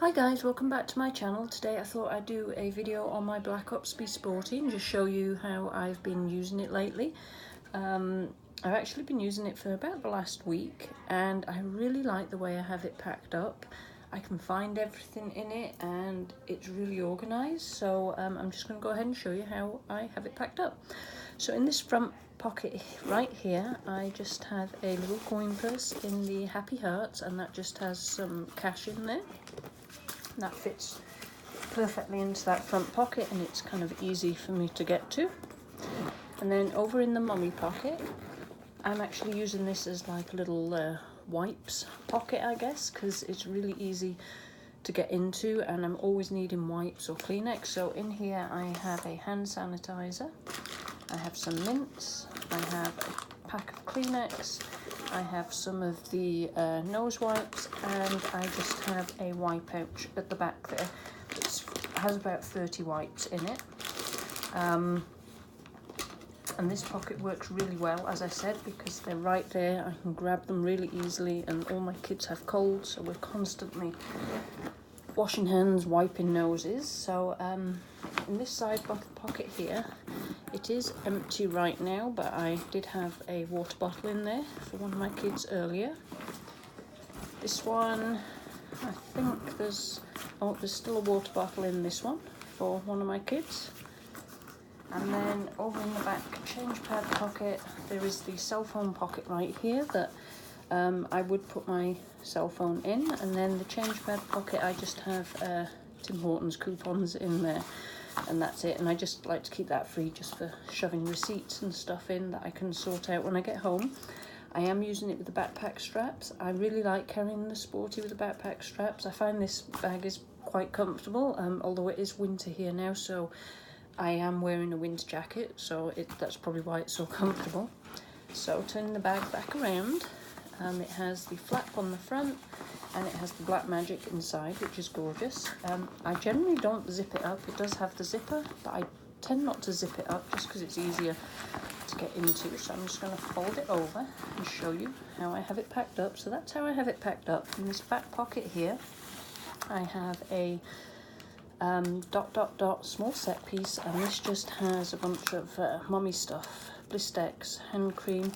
Hi guys, welcome back to my channel. Today I thought I'd do a video on my Black Ops Be Sporty and just show you how I've been using it lately. I've actually been using it for about the last week and I really like the way I have it packed up. I can find everything in it and it's really organised, so I'm just going to go ahead and show you how I have it packed up. So in this front pocket right here, I just have a little coin purse in the Happy Hearts, and that just has some cash in there. That fits perfectly into that front pocket and it's kind of easy for me to get to. And then over in the mummy pocket, I'm actually using this as like a little wipes pocket, I guess, because it's really easy to get into and I'm always needing wipes or Kleenex. So in here I have a hand sanitizer, I have some mints, I have a pack of Kleenex, I have some of the nose wipes, and I just have a wipe pouch at the back there that has about 30 wipes in it. And this pocket works really well, as I said, because they're right there. I can grab them really easily, and all my kids have colds, so we're constantly washing hands, wiping noses. So in this side pocket here, it is empty right now, but I did have a water bottle in there for one of my kids earlier. This one, I think there's still a water bottle in this one for one of my kids. And then over in the back change pad pocket, there is the cell phone pocket right here that I would put my cell phone in. And then the change pad pocket, I just have Tim Hortons coupons in there. And that's it, and I just like to keep that free just for shoving receipts and stuff in that I can sort out when I get home. I am using it with the backpack straps. I really like carrying the Sporty with the backpack straps. I find this bag is quite comfortable, although it is winter here now, so I am wearing a winter jacket, so that's probably why it's so comfortable. So turning the bag back around, it has the flap on the front, and it has the black magic inside, which is gorgeous. I generally don't zip it up. It does have the zipper, but I tend not to zip it up just because it's easier to get into. So I'm just going to fold it over and show you how I have it packed up. So that's how I have it packed up. In this back pocket here, I have a small set piece, and this just has a bunch of mummy stuff, Blistex, hand cream.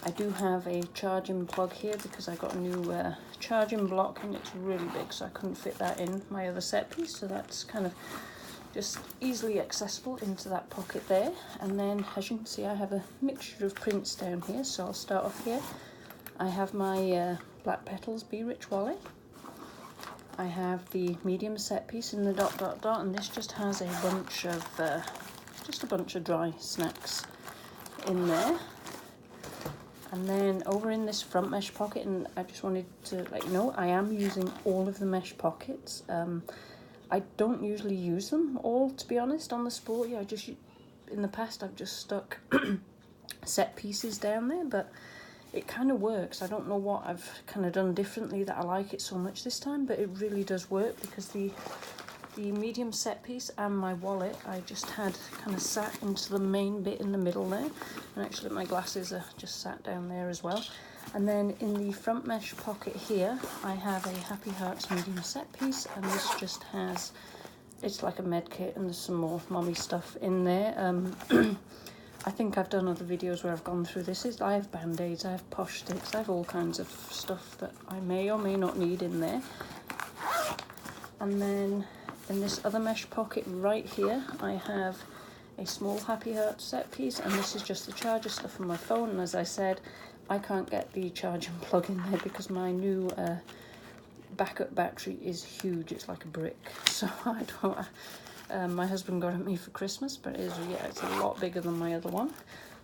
I do have a charging plug here because I got a new charging block and it's really big, so I couldn't fit that in my other set piece, so that's kind of just easily accessible into that pocket there. And then as you can see, I have a mixture of prints down here, so I'll start off here. I have my Black Petals Be Rich wallet. I have the medium set piece in the ... and this just has a bunch of dry snacks in there. And then over in this front mesh pocket, and I just wanted to let you know, I am using all of the mesh pockets. I don't usually use them all, to be honest, on the Sporty. In the past, I've just stuck set pieces down there, but it kind of works. I don't know what I've kind of done differently that I like it so much this time, but it really does work because the medium set piece and my wallet I just had kind of sat into the main bit in the middle there, and actually my glasses are just sat down there as well. And then in the front mesh pocket here, I have a Happy Hearts medium set piece, and this just has, it's like a med kit, and there's some more mummy stuff in there. I think I've done other videos where I've gone through this. I have band-aids, I have posh sticks, I have all kinds of stuff that I may or may not need in there. And then in this other mesh pocket right here, I have a small Happy Heart set piece, and this is just the charger stuff on my phone. And as I said, I can't get the charging plug in there because my new backup battery is huge. It's like a brick, so I don't. My husband got it me for Christmas, but it's a lot bigger than my other one.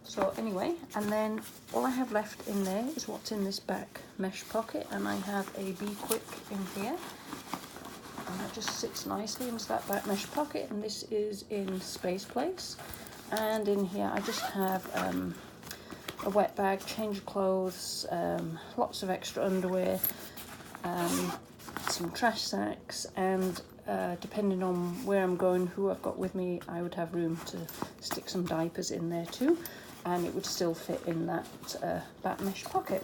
So anyway, and then all I have left in there is what's in this back mesh pocket, and I have a Be Quick in here. And that just sits nicely into that back mesh pocket, and this is in Space Place. And in here I just have a wet bag, change of clothes, lots of extra underwear, some trash sacks, and depending on where I'm going, who I've got with me, I would have room to stick some diapers in there too, and it would still fit in that back mesh pocket.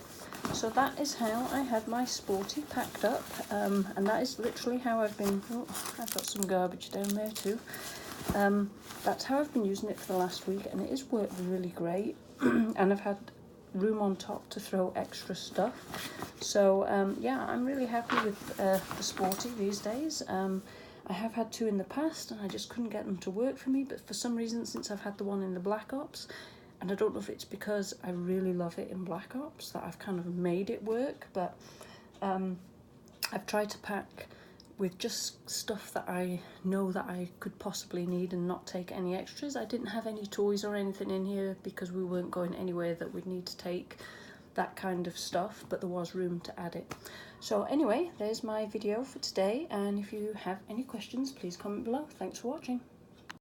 So that is how I had my Sporty packed up, and that is literally how I've been, oh, I've got some garbage down there too. That's how I've been using it for the last week, and it has worked really great. And I've had room on top to throw extra stuff. So yeah, I'm really happy with the Sporty these days. I have had two in the past and I just couldn't get them to work for me, but for some reason, since I've had the one in the Black Ops, and I don't know if it's because I really love it in Black Ops that I've kind of made it work, but I've tried to pack with just stuff that I know that I could possibly need and not take any extras. I didn't have any toys or anything in here because we weren't going anywhere that we'd need to take that kind of stuff, but there was room to add it. So anyway, there's my video for today, and if you have any questions, please comment below. Thanks for watching.